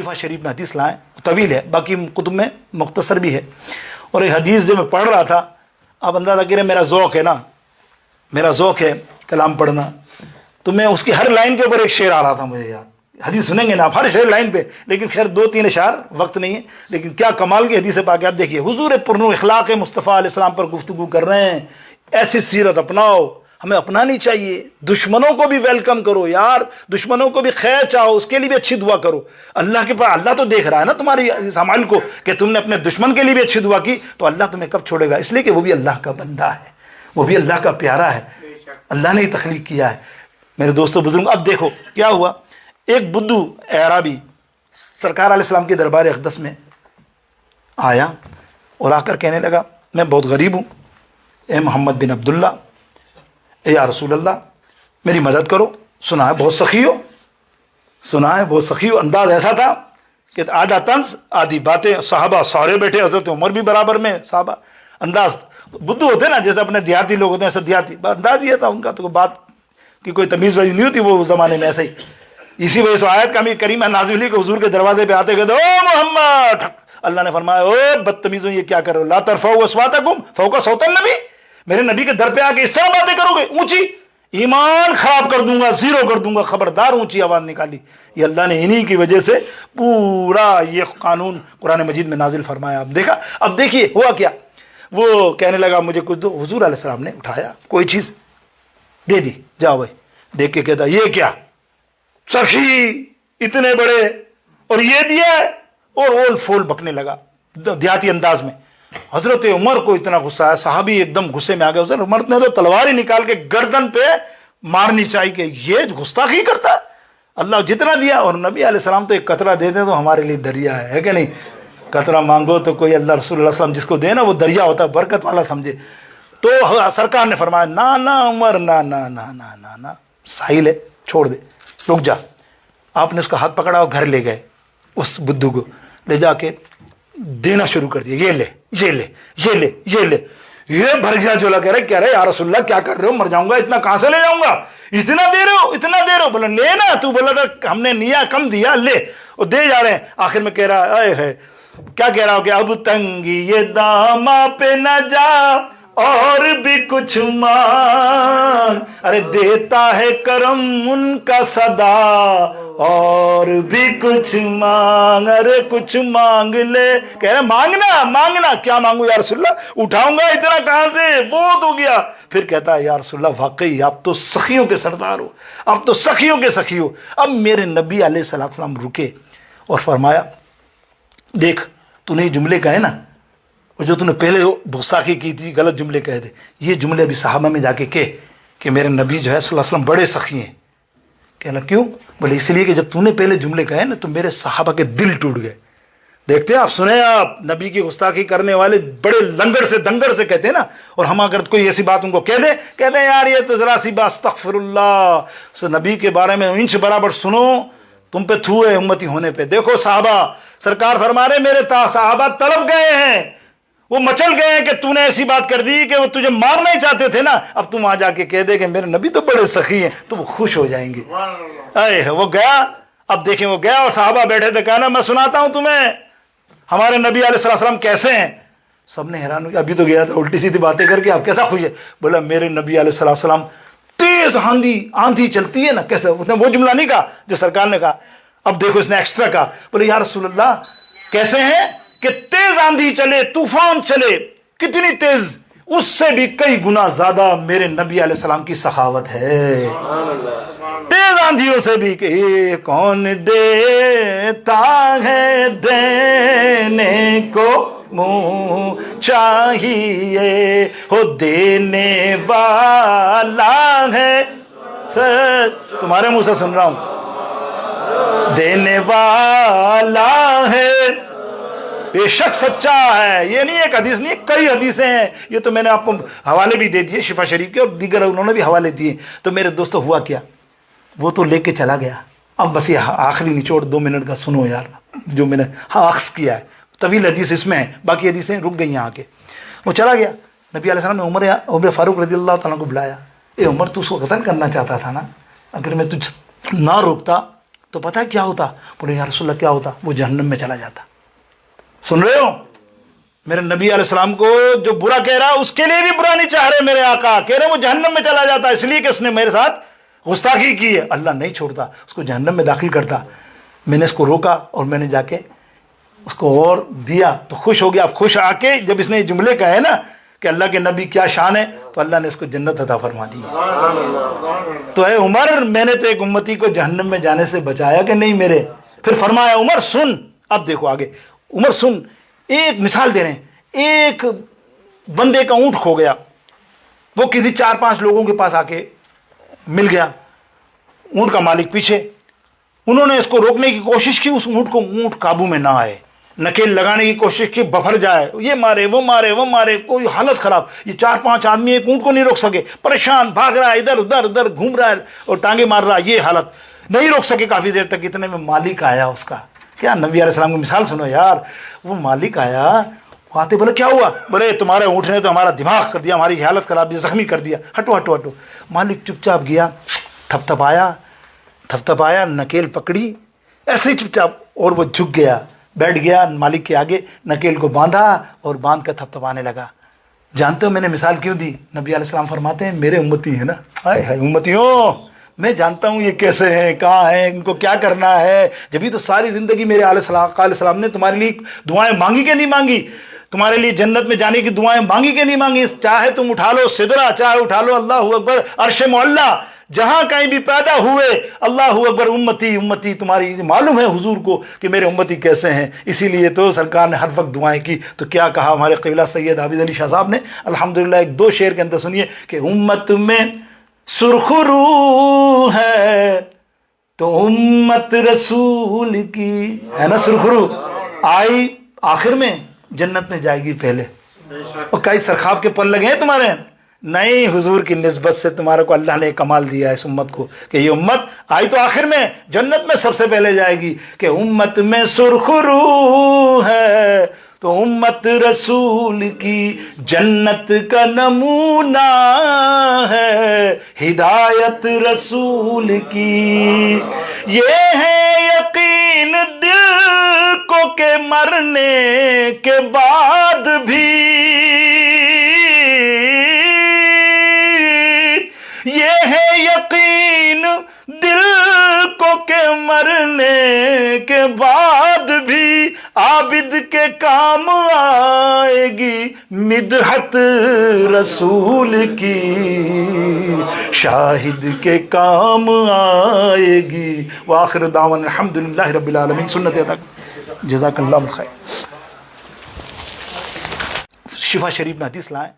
شفا شریف میں حدیث لائیں، طویل ہے، باقی کتب میں مختصر بھی ہے. اور ایک حدیث جو میں پڑھ رہا تھا، آپ اندازہ کریں میرا ذوق ہے نا، میرا ذوق ہے کلام پڑھنا، تو میں اس کی ہر لائن کے اوپر ایک شعر آ رہا تھا مجھے یاد. حدیث سنیں گے نا آپ ہر شعر لائن پہ، لیکن خیر 2-3 اشعار وقت نہیں ہے، لیکن کیا کمال کی حدیث پاک ہے. آپ دیکھیے حضور پرنور اخلاق مصطفیٰ علیہ السلام پر گفتگو کر رہے ہیں. ایسی سیرت اپناؤ، ہمیں اپنانی چاہیے. دشمنوں کو بھی ویلکم کرو یار، دشمنوں کو بھی خیر چاہو، اس کے لیے بھی اچھی دعا کرو. اللہ کے پاس اللہ تو دیکھ رہا ہے نا تمہاری اس عمل کو، کہ تم نے اپنے دشمن کے لیے بھی اچھی دعا کی، تو اللہ تمہیں کب چھوڑے گا؟ اس لیے کہ وہ بھی اللہ کا بندہ ہے، وہ بھی اللہ کا پیارا ہے، اللہ نے ہی تخلیق کیا ہے. میرے دوستو بزرگ، اب دیکھو کیا ہوا. ایک بدھو اعرابی سرکار علیہ السلام کے دربار اقدس میں آیا اور آ کر کہنے لگا میں بہت غریب ہوں، اے محمد بن عبداللہ، اے یا رسول اللہ میری مدد کرو. سنا ہے بہت سخی ہو، سنا ہے بہت سخی ہو. انداز ایسا تھا کہ آدھا طنز آدھی باتیں. صحابہ سارے بیٹھے، حضرت عمر بھی برابر میں. صحابہ انداز بدھو ہوتے نا جیسے اپنے دیہاتی لوگ ہوتے ہیں، ایسا دیہاتی انداز یہ تھا ان کا، تو بات کی کوئی تمیز وجہ نہیں ہوتی وہ زمانے میں ایسا ہی. اسی وجہ سے آیت کریمہ نازل ہوئی کہ حضور کے دروازے پہ آتے کہتے او محمد. اللہ نے فرمایا او بدتمیزوں یہ کیا کر رہے ہو، لا ترفعوا اصواتکم فوق صوت النبی. میرے نبی کے در پہ آ کے اس طرح باتیں کرو گے اونچی، ایمان خراب کر دوں گا، زیرو کر دوں گا. خبردار اونچی آواز نکالی. یہ اللہ نے انہی کی وجہ سے پورا یہ قانون قرآن مجید میں نازل فرمایا. اب دیکھا، اب دیکھیے ہوا کیا. وہ کہنے لگا مجھے کچھ دو. حضور علیہ السلام نے اٹھایا کوئی چیز دے دی. جاؤ بھائی. دیکھ کے کہتا یہ کیا سخی اتنے بڑے اور یہ دیا ہے، اور اول فول بکنے لگا دیہاتی انداز میں. حضرت عمر کو اتنا غصہ آیا، صحابی ایک دم غصے میں آ گئے. حضرت عمر نے تو تلوار ہی نکال کے گردن پہ مارنی چاہیے کہ یہ گستاخی کرتا ہے. اللہ جتنا دیا، اور نبی علیہ السلام تو ایک قطرہ دے دیں تو ہمارے لیے دریا ہے کہ نہیں. قطرہ مانگو تو کوئی اللہ رسول اللہ علیہ وسلم جس کو دے نا وہ دریا ہوتا ہے، برکت والا سمجھے. تو سرکار نے فرمایا نہ عمر نہ ساحل ہے چھوڑ دے، رک جا. آپ نے اس کا ہاتھ پکڑا اور گھر لے گئے. اس بدھو کو لے جا کے دینا شروع کر دیا. یہ لے یہ لے یہ لے یہ لے. یہ بھر گیا جھولا. کہہ رہے یا رسول اللہ کیا کر رہے ہو، مر جاؤں گا، اتنا کہاں سے لے جاؤں گا، اتنا دے رہے ہو اتنا دے رہے ہو. بولا لے نا، تو بولا تھا ہم نے نیا کم دیا، لے. اور دے جا رہے ہیں. آخر میں کہہ رہا ہے کیا کہہ رہا ہو کہ اب تنگی یہ داما پہ نہ جا اور بھی کچھ مانگ. ارے دیتا ہے کرم ان کا صدا اور بھی کچھ مانگ. ارے کچھ مانگ لے. کہہ رہے مانگنا کیا مانگو یا رسول اللہ، اٹھاؤں گا اتنا کہاں سے، بہت ہو گیا. پھر کہتا ہے یا رسول اللہ واقعی آپ تو سخیوں کے سردار ہو، آپ تو سخیوں کے سخی ہو. اب میرے نبی علیہ السلام رکے اور فرمایا دیکھ تو نے یہ جملے کہے نا، اور جو تو نے پہلے گستاخی کی تھی، غلط جملے کہے تھے، یہ جملے ابھی صحابہ میں جا کے کہ میرے نبی جو ہے صلی اللہ علیہ وسلم بڑے سخی ہیں. کہنا کیوں؟ بولے اس لیے کہ جب تو نے پہلے جملے کہے نا تو میرے صحابہ کے دل ٹوٹ گئے. دیکھتے ہیں آپ، سنیں آپ، نبی کی گستاخی کرنے والے بڑے لنگڑ سے دنگڑ سے کہتے ہیں نا. اور ہم اگر کوئی ایسی بات ان کو کہتے ہیں یار یہ تو ذرا سی بات استغفر اللہ سے نبی کے بارے میں انچ برابر سنو، تم پہ تھو ہے امتی ہونے پہ. دیکھو صحابہ، سرکار فرما رہے میرے صحابہ تڑپ گئے ہیں، وہ مچل گئے ہیں کہ تو نے ایسی بات کر دی کہ وہ تجھے مارنا ہی چاہتے تھے نا. اب تم وہاں جا کے کہہ دے کہ میرے نبی تو بڑے سخی ہیں، تو وہ خوش ہو جائیں گے. وہ گیا. اب دیکھیں وہ گیا اور صحابہ بیٹھے تھے. کہنا میں سناتا ہوں تمہیں ہمارے نبی علیہ السلام کیسے ہیں. سب نے حیران ہو گیا، ابھی تو گیا تھا الٹی سیدھی باتیں کر کے، آپ کیسا خوش ہے. بولا میرے نبی علیہ السلام تیز آندھی چلتی ہے نا کیسے. اس نے وہ جملہ نہیں کہا جو سرکار نے کہا. اب دیکھو اس نے ایکسٹرا کہا. بولے یا رسول اللہ کیسے ہیں کہ تیز آندھی چلے، طوفان چلے، کتنی تیز، اس سے بھی کئی گنا زیادہ میرے نبی علیہ السلام کی سخاوت ہے. تیز آندھیوں سے بھی کہ کون دیتا ہے دینے کو منہ چاہیے، ہو دینے والا ہے. تمہارے منہ سے سن رہا ہوں، دینے والا ہے، بے شک سچا ہے. یہ نہیں ایک حدیث نہیں، کئی حدیثیں ہیں. یہ تو میں نے آپ کو حوالے بھی دے دیے شفا شریف کے، اور دیگر انہوں نے بھی حوالے دیے. تو میرے دوستو ہوا کیا، وہ تو لے کے چلا گیا. اب بس یہ آخری نچوڑ 2 منٹ کا سنو یار، جو میں نے عکس کیا ہے. طویل حدیث اس میں ہے، باقی حدیثیں رک گئی یہاں کے. وہ چلا گیا. نبی علیہ السلام نے عمر فاروق رضی اللہ تعالیٰ کو بلایا. اے عمر تو اس کو قتل کرنا چاہتا تھا نا، اگر میں تجھ نہ روکتا تو پتہ کیا ہوتا؟ بولے یا رسول اللہ کیا ہوتا؟ وہ جہنم میں چلا جاتا. سن رہے ہو؟ میرے نبی علیہ السلام کو جو برا کہہ رہا اس کے لیے بھی برا نہیں چاہ رہے میرے آقا، کہہ رہے وہ جہنم میں چلا جاتا اس لیے کہ اس نے میرے ساتھ گستاخی کی ہے. اللہ نہیں چھوڑتا، اس کو جہنم میں داخل کرتا. میں نے اس کو روکا اور میں نے جا کے اس کو اور دیا تو خوش ہو گیا. اب خوش آ کے جب اس نے یہ جملے کہے نا کہ اللہ کے نبی کیا شان ہے، تو اللہ نے اس کو جنت عطا فرما دی. تو اے عمر، میں نے تو ایک امتی کو جہنم میں جانے سے بچایا کہ نہیں میرے. پھر فرمایا عمر سن، اب دیکھو آگے، عمر سن، ایک مثال دے رہے ہیں. ایک بندے کا اونٹ کھو گیا، وہ کسی 4-5 لوگوں کے پاس آ کے مل گیا. اونٹ کا مالک پیچھے، انہوں نے اس کو روکنے کی کوشش کی، اس اونٹ کو اونٹ قابو میں نہ آئے، نکیل لگانے کی کوشش کی، بفر جائے، یہ مارے وہ مارے وہ مارے، کوئی حالت خراب. یہ 4-5 آدمی ایک اونٹ کو نہیں روک سکے، پریشان بھاگ رہا ہے، ادھر ادھر گھوم رہا ہے اور ٹانگیں مار رہا ہے، یہ حالت نہیں روک سکے کافی دیر تک. اتنے میں مالک آیا اس کا. کیا نبی علیہ السلام کی مثال سنو یار. وہ مالک آیا، وہ آتے بولے کیا ہوا؟ بولے تمہارے اونٹ نے تو ہمارا دماغ کر دیا، ہماری حالت خراب، زخمی کر دیا، ہٹو ہٹو ہٹو. مالک چپ چاپ گیا، تھپ تھپ آیا، نکیل پکڑی، ایسے ہی چپ چاپ، اور وہ جھک گیا، بیٹھ گیا مالک کے آگے، نکیل کو باندھا اور باندھ کر تھپ تھپانے لگا. جانتے ہو میں نے مثال کیوں دی؟ نبی علیہ السلام فرماتے ہیں میرے امتی ہیں نا، ہائے ہائے امتیوں، میں جانتا ہوں یہ کیسے ہیں، کہاں ہیں، ان کو کیا کرنا ہے. جبھی تو ساری زندگی میرے علیہ السلام نے تمہارے لیے دعائیں مانگی کہ نہیں مانگی؟ تمہارے لیے جنت میں جانے کی دعائیں مانگی کہ نہیں مانگی؟ چاہے تم اٹھا لو سدرہ، چاہے اٹھا لو اللہ اکبر عرش معلیٰ، جہاں کہیں بھی پیدا ہوئے اللہ اکبر امتی امتی. تمہاری معلوم ہے حضور کو کہ میرے امتی کیسے ہیں، اسی لیے تو سرکار نے ہر وقت دعائیں کی. تو کیا کہا ہمارے قبلہ سید عابد علی شاہ صاحب نے الحمدللہ، 1-2 شعر کے اندر سنیے کہ امت میں سرخ روح ہے تو امت رسول کی ہے نا. سرخ روح آئی آخر میں، جنت میں جائے گی پہلے. اور کئی سرخاب کے پل لگے ہیں تمہارے؟ نہیں، حضور کی نسبت سے تمہارے کو اللہ نے کمال دیا ہے اس امت کو کہ یہ امت آئی تو آخر میں، جنت میں سب سے پہلے جائے گی. کہ امت میں سرخ روح ہے تو امت رسول کی، جنت کا نمونہ ہے ہدایت رسول کی. یہ ہے یقین دل کو کہ مرنے کے بعد بھی، یہ ہے یقین دل کو کہ مرنے کے بعد بھی عابد کے کام آئے گی مدحت رسول کی، شاہد کے کام آئے گی. وآخر دعوانا الحمدللہ رب العالمین. سنت ادا جزاک اللہ خیر. شفا شریف میں حدیث لائیں.